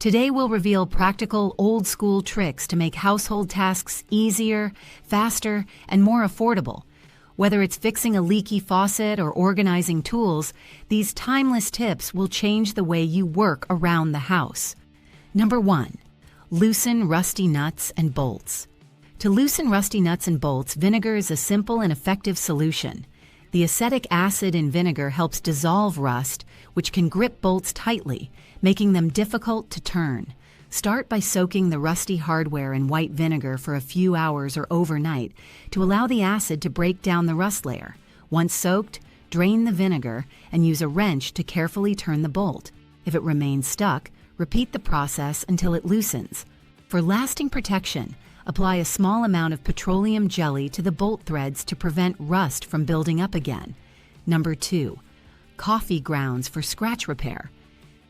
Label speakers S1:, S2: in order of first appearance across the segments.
S1: Today we'll reveal practical, old-school tricks to make household tasks easier, faster, and more affordable. Whether it's fixing a leaky faucet or organizing tools, these timeless tips will change the way you work around the house. Number 1. Loosen rusty nuts and bolts. To loosen rusty nuts and bolts, vinegar is a simple and effective solution. The acetic acid in vinegar helps dissolve rust, which can grip bolts tightly, making them difficult to turn. Start by soaking the rusty hardware in white vinegar for a few hours or overnight to allow the acid to break down the rust layer. Once soaked, drain the vinegar and use a wrench to carefully turn the bolt. If it remains stuck, repeat the process until it loosens. For lasting protection, apply a small amount of petroleum jelly to the bolt threads to prevent rust from building up again. Number 2. Coffee grounds for scratch repair.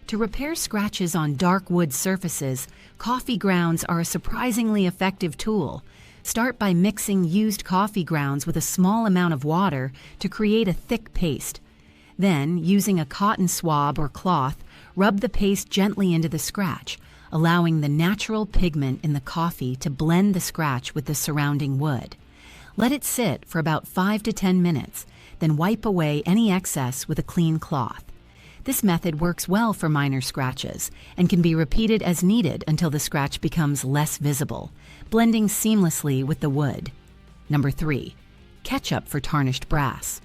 S1: To repair scratches on dark wood surfaces, coffee grounds are a surprisingly effective tool. Start by mixing used coffee grounds with a small amount of water to create a thick paste. Then, using a cotton swab or cloth, rub the paste gently into the scratch, allowing the natural pigment in the coffee to blend the scratch with the surrounding wood. Let it sit for about 5 to 10 minutes, then wipe away any excess with a clean cloth. This method works well for minor scratches and can be repeated as needed until the scratch becomes less visible, blending seamlessly with the wood. Number 3. Ketchup for tarnished brass.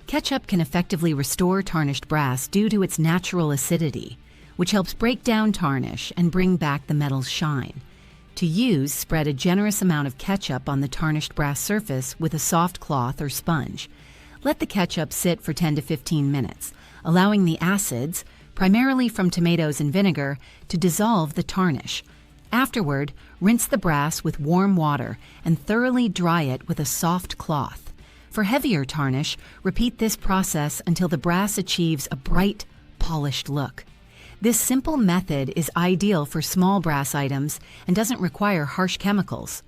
S1: Ketchup can effectively restore tarnished brass due to its natural acidity, which helps break down tarnish and bring back the metal's shine. To use, spread a generous amount of ketchup on the tarnished brass surface with a soft cloth or sponge. Let the ketchup sit for 10 to 15 minutes, allowing the acids, primarily from tomatoes and vinegar, to dissolve the tarnish. Afterward, rinse the brass with warm water and thoroughly dry it with a soft cloth. For heavier tarnish, repeat this process until the brass achieves a bright, polished look. This simple method is ideal for small brass items and doesn't require harsh chemicals.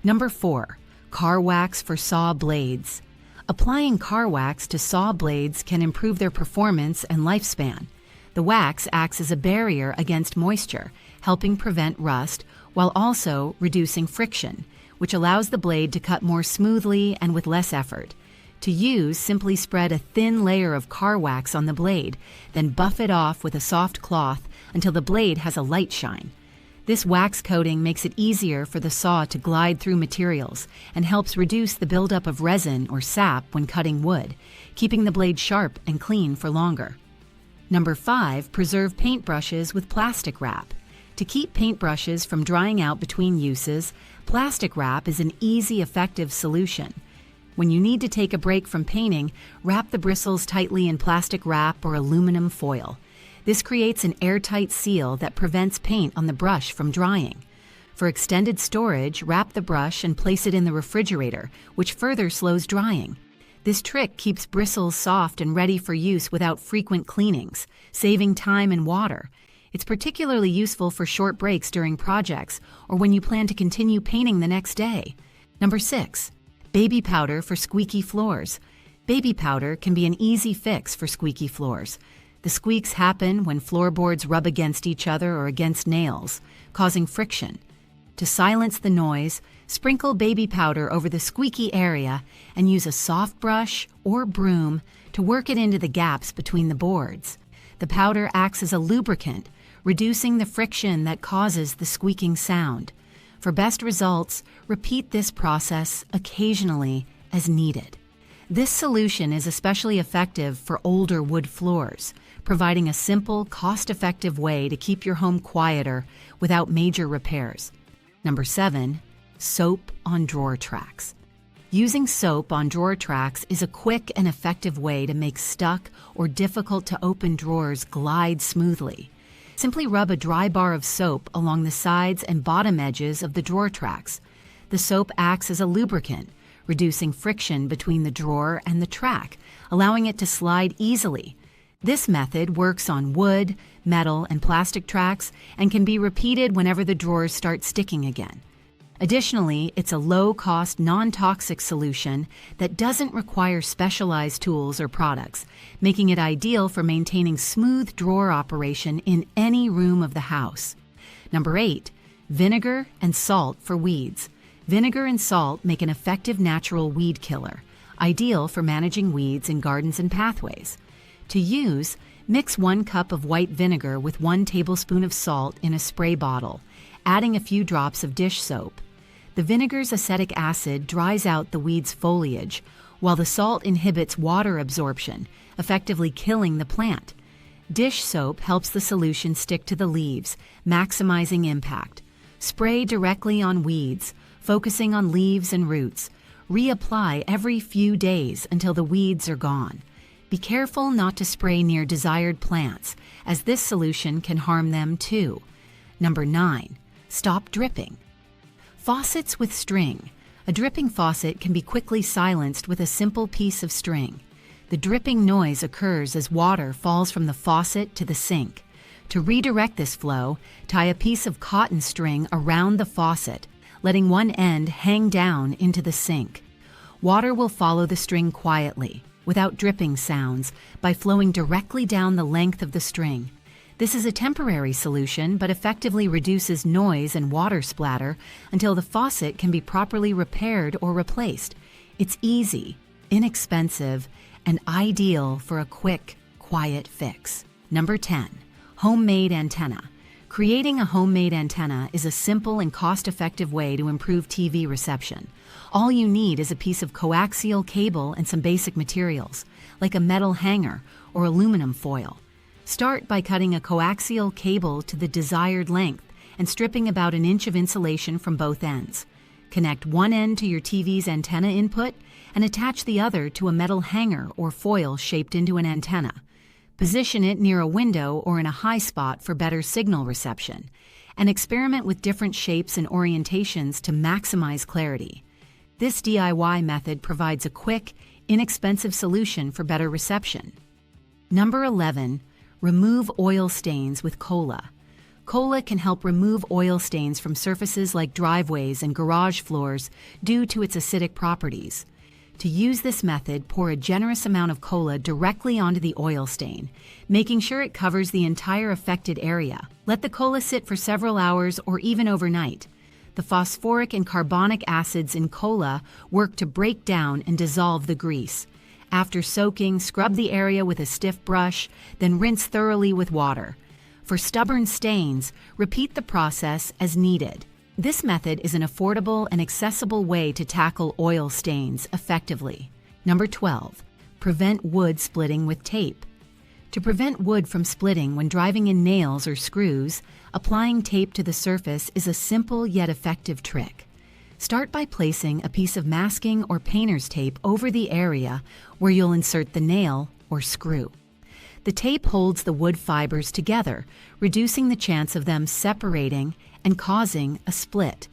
S1: Number 4. Car wax for saw blades. Applying car wax to saw blades can improve their performance and lifespan. The wax acts as a barrier against moisture, helping prevent rust while also reducing friction, which allows the blade to cut more smoothly and with less effort. To use, simply spread a thin layer of car wax on the blade, then buff it off with a soft cloth until the blade has a light shine. This wax coating makes it easier for the saw to glide through materials and helps reduce the buildup of resin or sap when cutting wood, keeping the blade sharp and clean for longer. Number 5. Preserve paintbrushes with plastic wrap. To keep paintbrushes from drying out between uses, plastic wrap is an easy, effective solution. When you need to take a break from painting, wrap the bristles tightly in plastic wrap or aluminum foil. This creates an airtight seal that prevents paint on the brush from drying. For extended storage, wrap the brush and place it in the refrigerator, which further slows drying. This trick keeps bristles soft and ready for use without frequent cleanings, saving time and water. It's particularly useful for short breaks during projects or when you plan to continue painting the next day. Number 6. Baby powder for squeaky floors. Baby powder can be an easy fix for squeaky floors. The squeaks happen when floorboards rub against each other or against nails, causing friction. To silence the noise, sprinkle baby powder over the squeaky area and use a soft brush or broom to work it into the gaps between the boards. The powder acts as a lubricant, reducing the friction that causes the squeaking sound. For best results, repeat this process occasionally as needed. This solution is especially effective for older wood floors, providing a simple, cost-effective way to keep your home quieter without major repairs. Number 7. Soap on drawer tracks. Using soap on drawer tracks is a quick and effective way to make stuck or difficult-to-open drawers glide smoothly. Simply rub a dry bar of soap along the sides and bottom edges of the drawer tracks. The soap acts as a lubricant, reducing friction between the drawer and the track, allowing it to slide easily. This method works on wood, metal, and plastic tracks and can be repeated whenever the drawers start sticking again. Additionally, it's a low-cost, non-toxic solution that doesn't require specialized tools or products, making it ideal for maintaining smooth drawer operation in any room of the house. Number 8, vinegar and salt for weeds. Vinegar and salt make an effective natural weed killer, ideal for managing weeds in gardens and pathways. To use, mix 1 cup of white vinegar with 1 tablespoon of salt in a spray bottle, adding a few drops of dish soap. The vinegar's acetic acid dries out the weed's foliage, while the salt inhibits water absorption, effectively killing the plant. Dish soap helps the solution stick to the leaves, maximizing impact. Spray directly on weeds, focusing on leaves and roots. Reapply every few days until the weeds are gone. Be careful not to spray near desired plants, as this solution can harm them too. Number 9, stop dripping. Faucets with string. A dripping faucet can be quickly silenced with a simple piece of string. The dripping noise occurs as water falls from the faucet to the sink. To redirect this flow, tie a piece of cotton string around the faucet, letting one end hang down into the sink. Water will follow the string quietly, without dripping sounds, by flowing directly down the length of the string. This is a temporary solution, but effectively reduces noise and water splatter until the faucet can be properly repaired or replaced. It's easy, inexpensive, and ideal for a quick, quiet fix. Number 10, homemade antenna. Creating a homemade antenna is a simple and cost-effective way to improve TV reception. All you need is a piece of coaxial cable and some basic materials, like a metal hanger or aluminum foil. Start by cutting a coaxial cable to the desired length and stripping about 1 inch of insulation from both ends. Connect one end to your TV's antenna input and attach the other to a metal hanger or foil shaped into an antenna. Position it near a window or in a high spot for better signal reception, and experiment with different shapes and orientations to maximize clarity. This DIY method provides a quick, inexpensive solution for better reception. Number 11, remove oil stains with cola. Cola can help remove oil stains from surfaces like driveways and garage floors due to its acidic properties. To use this method, pour a generous amount of cola directly onto the oil stain, making sure it covers the entire affected area. Let the cola sit for several hours or even overnight. The phosphoric and carbonic acids in cola work to break down and dissolve the grease. After soaking, scrub the area with a stiff brush, then rinse thoroughly with water. For stubborn stains, repeat the process as needed. This method is an affordable and accessible way to tackle oil stains effectively. Number 12, prevent wood splitting with tape. To prevent wood from splitting when driving in nails or screws, applying tape to the surface is a simple yet effective trick. Start by placing a piece of masking or painter's tape over the area where you'll insert the nail or screw. The tape holds the wood fibers together, reducing the chance of them separating and causing a split.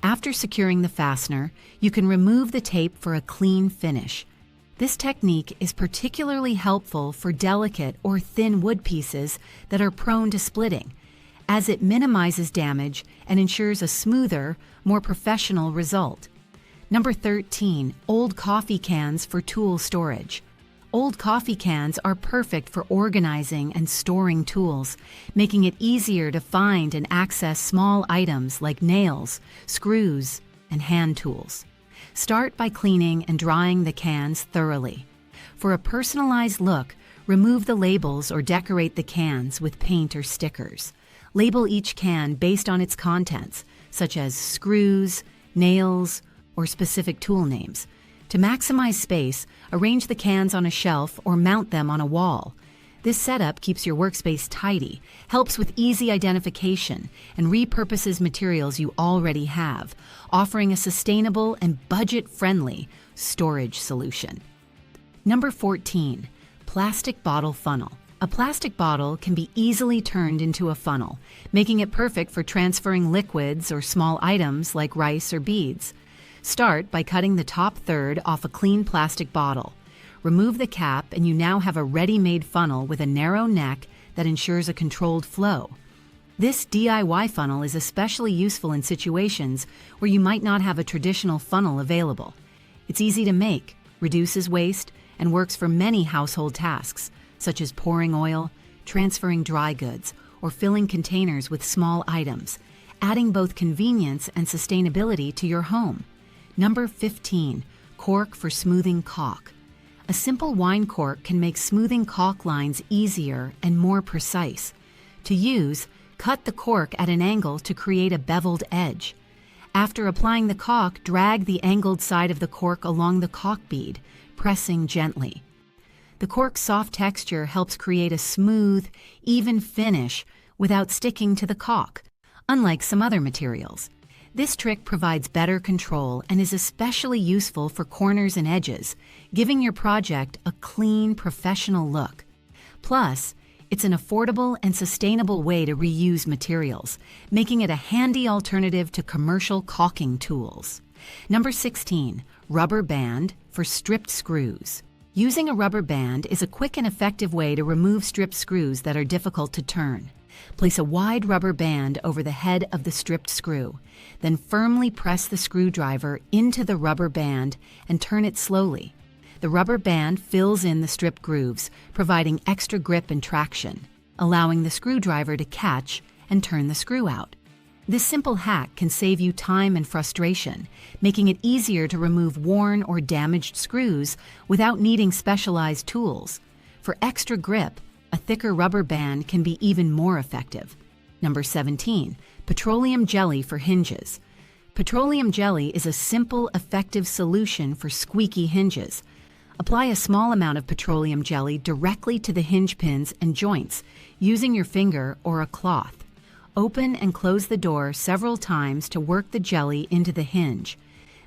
S1: After securing the fastener, you can remove the tape for a clean finish. This technique is particularly helpful for delicate or thin wood pieces that are prone to splitting, as it minimizes damage and ensures a smoother, more professional result. Number 13, old coffee cans for tool storage. Old coffee cans are perfect for organizing and storing tools, making it easier to find and access small items like nails, screws, and hand tools. Start by cleaning and drying the cans thoroughly. For a personalized look, remove the labels or decorate the cans with paint or stickers. Label each can based on its contents, such as screws, nails, or specific tool names. To maximize space, arrange the cans on a shelf or mount them on a wall. This setup keeps your workspace tidy, helps with easy identification, and repurposes materials you already have, offering a sustainable and budget-friendly storage solution. Number 14, plastic bottle funnel. A plastic bottle can be easily turned into a funnel, making it perfect for transferring liquids or small items like rice or beads. Start by cutting the top third off a clean plastic bottle. Remove the cap and you now have a ready-made funnel with a narrow neck that ensures a controlled flow. This DIY funnel is especially useful in situations where you might not have a traditional funnel available. It's easy to make, reduces waste, and works for many household tasks, such as pouring oil, transferring dry goods, or filling containers with small items, adding both convenience and sustainability to your home. Number 15. Cork for smoothing caulk. A simple wine cork can make smoothing caulk lines easier and more precise. To use, cut the cork at an angle to create a beveled edge. After applying the caulk, drag the angled side of the cork along the caulk bead, pressing gently. The cork's soft texture helps create a smooth, even finish without sticking to the caulk, unlike some other materials. This trick provides better control and is especially useful for corners and edges, giving your project a clean, professional look. Plus, it's an affordable and sustainable way to reuse materials, making it a handy alternative to commercial caulking tools. Number 16. Rubber band for stripped screws. Using a rubber band is a quick and effective way to remove stripped screws that are difficult to turn. Place a wide rubber band over the head of the stripped screw, then firmly press the screwdriver into the rubber band and turn it slowly. The rubber band fills in the stripped grooves, providing extra grip and traction, allowing the screwdriver to catch and turn the screw out. This simple hack can save you time and frustration, making it easier to remove worn or damaged screws without needing specialized tools. For extra grip, a thicker rubber band can be even more effective. Number 17. Petroleum jelly for hinges. Petroleum jelly is a simple, effective solution for squeaky hinges. Apply a small amount of petroleum jelly directly to the hinge pins and joints, using your finger or a cloth. Open and close the door several times to work the jelly into the hinge.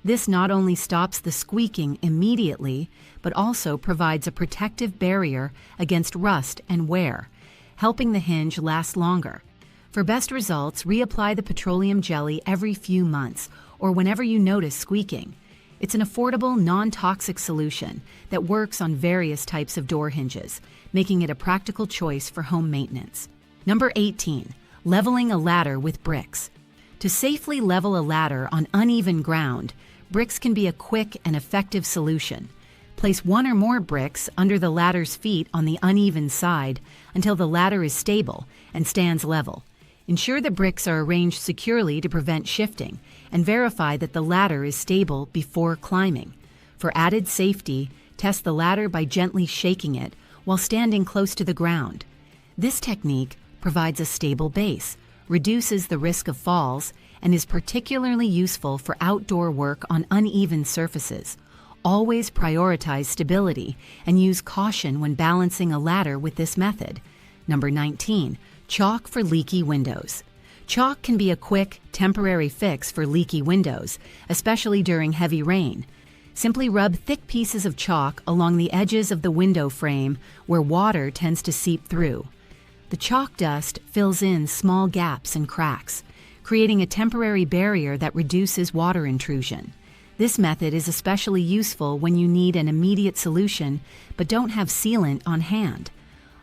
S1: This not only stops the squeaking immediately, but also provides a protective barrier against rust and wear, helping the hinge last longer. For best results, reapply the petroleum jelly every few months or whenever you notice squeaking. It's an affordable, non-toxic solution that works on various types of door hinges, making it a practical choice for home maintenance. Number 18. Leveling a ladder with bricks. To safely level a ladder on uneven ground, bricks can be a quick and effective solution. Place one or more bricks under the ladder's feet on the uneven side until the ladder is stable and stands level. Ensure the bricks are arranged securely to prevent shifting, and verify that the ladder is stable before climbing. For added safety, test the ladder by gently shaking it while standing close to the ground. This technique provides a stable base, reduces the risk of falls, and is particularly useful for outdoor work on uneven surfaces. Always prioritize stability and use caution when balancing a ladder with this method. Number 19. Chalk for leaky windows. Chalk can be a quick, temporary fix for leaky windows, especially during heavy rain. Simply rub thick pieces of chalk along the edges of the window frame where water tends to seep through. The chalk dust fills in small gaps and cracks, creating a temporary barrier that reduces water intrusion. This method is especially useful when you need an immediate solution but don't have sealant on hand.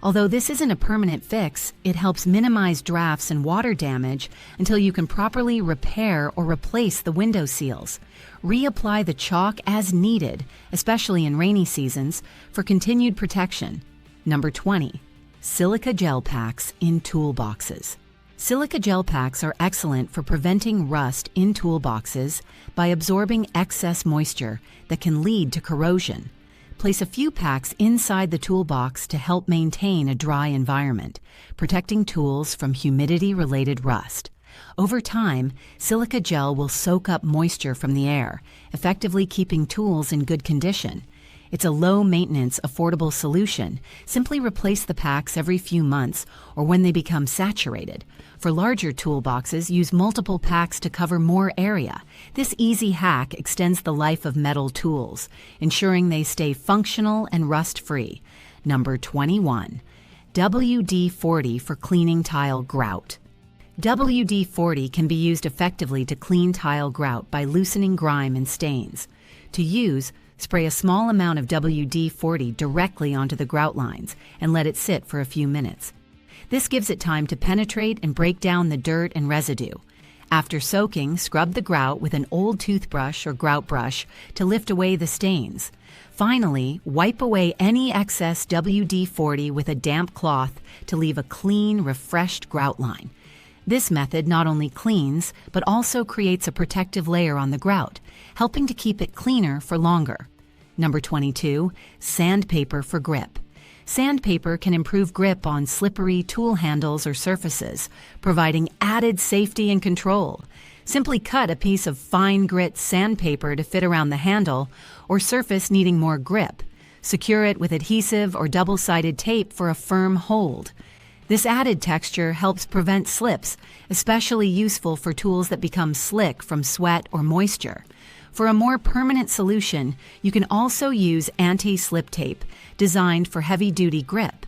S1: Although this isn't a permanent fix, it helps minimize drafts and water damage until you can properly repair or replace the window seals. Reapply the chalk as needed, especially in rainy seasons, for continued protection. Number 20. Silica gel packs in toolboxes. Silica gel packs are excellent for preventing rust in toolboxes by absorbing excess moisture that can lead to corrosion. Place a few packs inside the toolbox to help maintain a dry environment, protecting tools from humidity-related rust. Over time, silica gel will soak up moisture from the air, effectively keeping tools in good condition. It's a low-maintenance, affordable solution. Simply replace the packs every few months or when they become saturated. For larger toolboxes, use multiple packs to cover more area. This easy hack extends the life of metal tools, ensuring they stay functional and rust-free. Number 21. WD-40 for cleaning tile grout. WD-40 can be used effectively to clean tile grout by loosening grime and stains. To use, spray a small amount of WD-40 directly onto the grout lines and let it sit for a few minutes. This gives it time to penetrate and break down the dirt and residue. After soaking, scrub the grout with an old toothbrush or grout brush to lift away the stains. Finally, wipe away any excess WD-40 with a damp cloth to leave a clean, refreshed grout line. This method not only cleans, but also creates a protective layer on the grout, helping to keep it cleaner for longer. Number 22, sandpaper for grip. Sandpaper can improve grip on slippery tool handles or surfaces, providing added safety and control. Simply cut a piece of fine grit sandpaper to fit around the handle or surface needing more grip. Secure it with adhesive or double-sided tape for a firm hold. This added texture helps prevent slips, especially useful for tools that become slick from sweat or moisture. For a more permanent solution, you can also use anti-slip tape, designed for heavy-duty grip.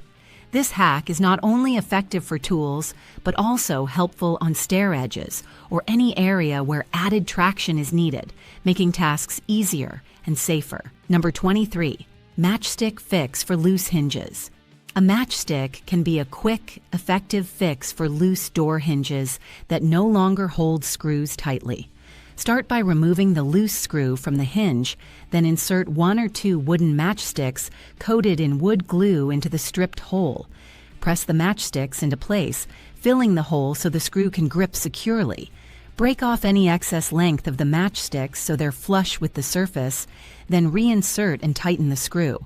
S1: This hack is not only effective for tools, but also helpful on stair edges or any area where added traction is needed, making tasks easier and safer. Number 23, matchstick fix for loose hinges. A matchstick can be a quick, effective fix for loose door hinges that no longer hold screws tightly. Start by removing the loose screw from the hinge, then insert 1 or 2 wooden matchsticks coated in wood glue into the stripped hole. Press the matchsticks into place, filling the hole so the screw can grip securely. Break off any excess length of the matchsticks so they're flush with the surface, then reinsert and tighten the screw.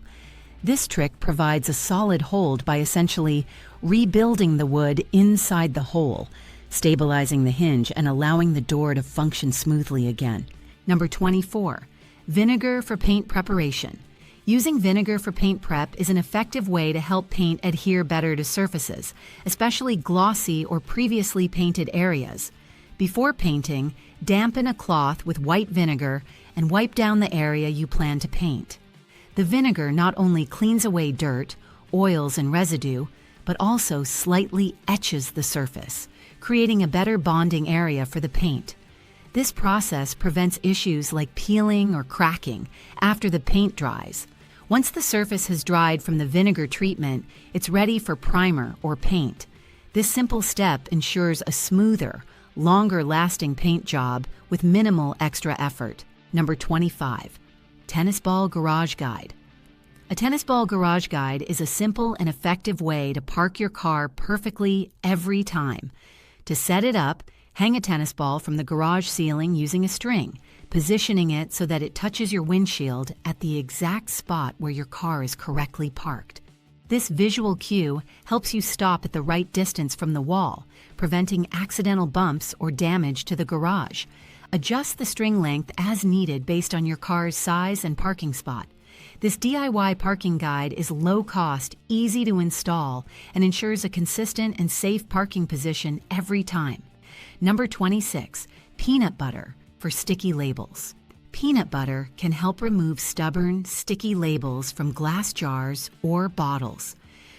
S1: This trick provides a solid hold by essentially rebuilding the wood inside the hole, stabilizing the hinge and allowing the door to function smoothly again. Number 24, vinegar for paint preparation. Using vinegar for paint prep is an effective way to help paint adhere better to surfaces, especially glossy or previously painted areas. Before painting, dampen a cloth with white vinegar and wipe down the area you plan to paint. The vinegar not only cleans away dirt, oils, and residue, but also slightly etches the surface, creating a better bonding area for the paint. This process prevents issues like peeling or cracking after the paint dries. Once the surface has dried from the vinegar treatment, it's ready for primer or paint. This simple step ensures a smoother, longer-lasting paint job with minimal extra effort. Number 25, tennis ball garage guide. A tennis ball garage guide is a simple and effective way to park your car perfectly every time. To set it up, hang a tennis ball from the garage ceiling using a string, positioning it so that it touches your windshield at the exact spot where your car is correctly parked. This visual cue helps you stop at the right distance from the wall, preventing accidental bumps or damage to the garage. Adjust the string length as needed based on your car's size and parking spot. This DIY parking guide is low cost, easy to install, and ensures a consistent and safe parking position every time. Number 26, peanut butter for sticky labels. Peanut butter can help remove stubborn, sticky labels from glass jars or bottles.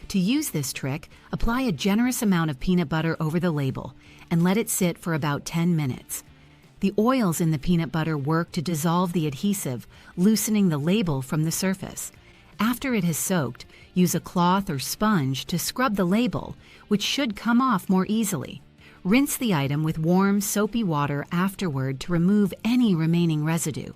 S1: To use this trick, apply a generous amount of peanut butter over the label and let it sit for about 10 minutes. The oils in the peanut butter work to dissolve the adhesive, loosening the label from the surface. After it has soaked, use a cloth or sponge to scrub the label, which should come off more easily. Rinse the item with warm, soapy water afterward to remove any remaining residue.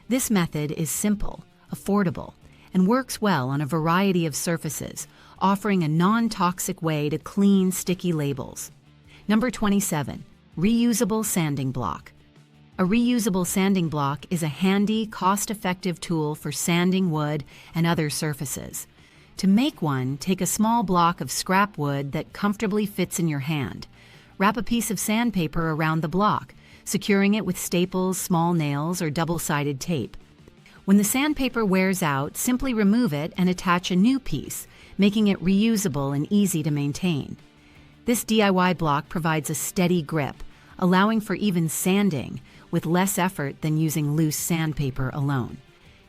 S1: This method is simple, affordable, and works well on a variety of surfaces, offering a non-toxic way to clean sticky labels. Number 27, reusable sanding block. A reusable sanding block is a handy, cost-effective tool for sanding wood and other surfaces. To make one, take a small block of scrap wood that comfortably fits in your hand. Wrap a piece of sandpaper around the block, securing it with staples, small nails, or double-sided tape. When the sandpaper wears out, simply remove it and attach a new piece, making it reusable and easy to maintain. This DIY block provides a steady grip, allowing for even sanding, with less effort than using loose sandpaper alone.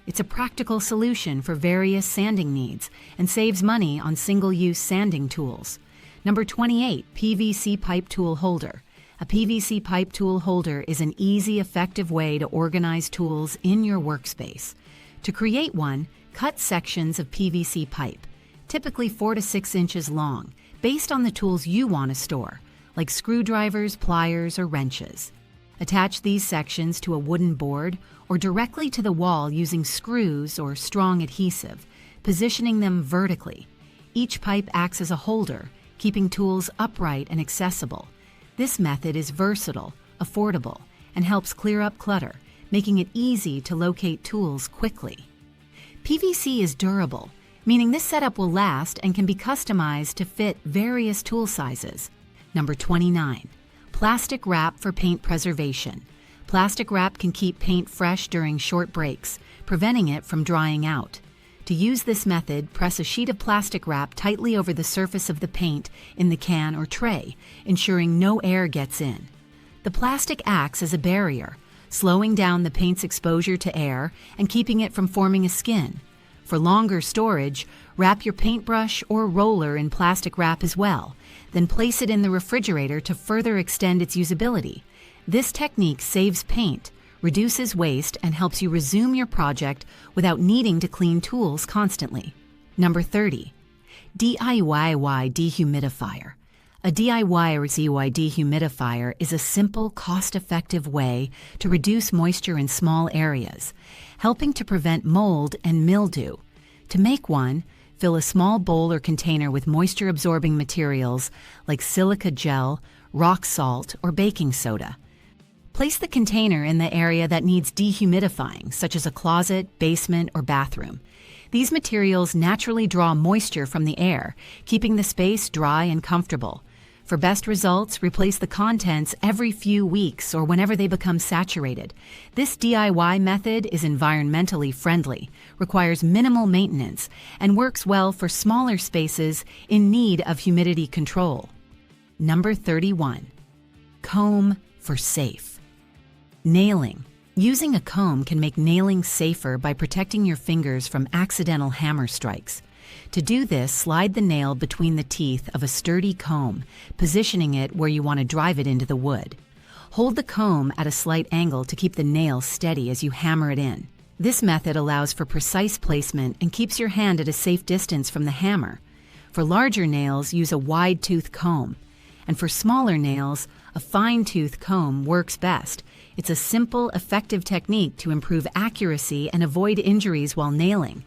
S1: It's a practical solution for various sanding needs and saves money on single-use sanding tools. Number 28, PVC pipe tool holder. A PVC pipe tool holder is an easy, effective way to organize tools in your workspace. To create one, cut sections of PVC pipe, typically 4 to 6 inches long, based on the tools you want to store. like screwdrivers, pliers, or wrenches. Attach these sections to a wooden board or directly to the wall using screws or strong adhesive, positioning them vertically. Each pipe acts as a holder, keeping tools upright and accessible. This method is versatile, affordable, and helps clear up clutter, making it easy to locate tools quickly. PVC is durable, meaning this setup will last and can be customized to fit various tool sizes. Number 29. Plastic wrap for paint preservation. Plastic wrap can keep paint fresh during short breaks, preventing it from drying out. To use this method, press a sheet of plastic wrap tightly over the surface of the paint in the can or tray, ensuring no air gets in. The plastic acts as a barrier, slowing down the paint's exposure to air and keeping it from forming a skin. For longer storage, wrap your paintbrush or roller in plastic wrap as well, then place it in the refrigerator to further extend its usability. This technique saves paint, reduces waste, and helps you resume your project without needing to clean tools constantly. Number 30. DIY dehumidifier. A DIY or ZY dehumidifier is a simple, cost-effective way to reduce moisture in small areas, helping to prevent mold and mildew. To make one, fill a small bowl or container with moisture-absorbing materials like silica gel, rock salt, or baking soda. Place the container in the area that needs dehumidifying, such as a closet, basement, or bathroom. These materials naturally draw moisture from the air, keeping the space dry and comfortable. For best results, replace the contents every few weeks or whenever they become saturated. This DIY method is environmentally friendly, requires minimal maintenance, and works well for smaller spaces in need of humidity control. Number 31. Comb for safe. Nailing. Using a comb can make nailing safer by protecting your fingers from accidental hammer strikes. To do this, slide the nail between the teeth of a sturdy comb, positioning it where you want to drive it into the wood. Hold the comb at a slight angle to keep the nail steady as you hammer it in. This method allows for precise placement and keeps your hand at a safe distance from the hammer. For larger nails, use a wide-tooth comb. And for smaller nails, a fine-tooth comb works best. It's a simple, effective technique to improve accuracy and avoid injuries while nailing.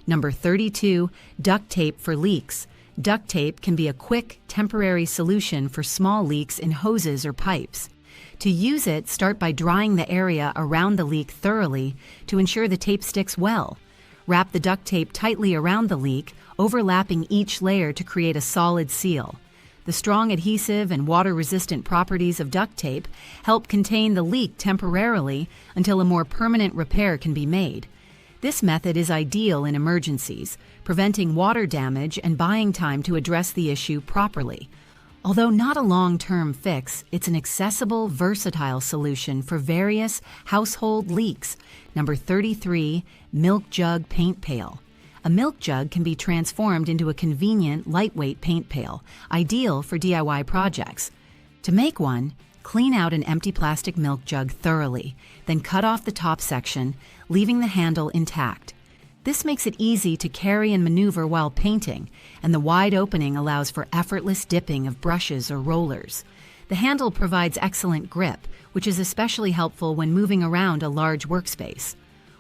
S1: Number 32, duct tape for leaks. Duct tape can be a quick, temporary solution for small leaks in hoses or pipes. To use it, start by drying the area around the leak thoroughly to ensure the tape sticks well. Wrap the duct tape tightly around the leak, overlapping each layer to create a solid seal. The strong adhesive and water-resistant properties of duct tape help contain the leak temporarily until a more permanent repair can be made. This method is ideal in emergencies, preventing water damage and buying time to address the issue properly. Although not a long-term fix, it's an accessible, versatile solution for various household leaks. Number 33, milk jug paint pail. A milk jug can be transformed into a convenient, lightweight paint pail, ideal for DIY projects. To make one, clean out an empty plastic milk jug thoroughly, then cut off the top section, leaving the handle intact. This makes it easy to carry and maneuver while painting, and the wide opening allows for effortless dipping of brushes or rollers. The handle provides excellent grip, which is especially helpful when moving around a large workspace.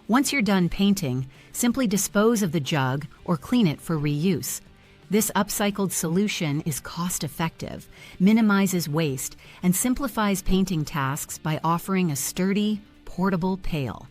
S1: Once you're done painting, simply dispose of the jug or clean it for reuse. This upcycled solution is cost-effective, minimizes waste, and simplifies painting tasks by offering a sturdy, portable pail.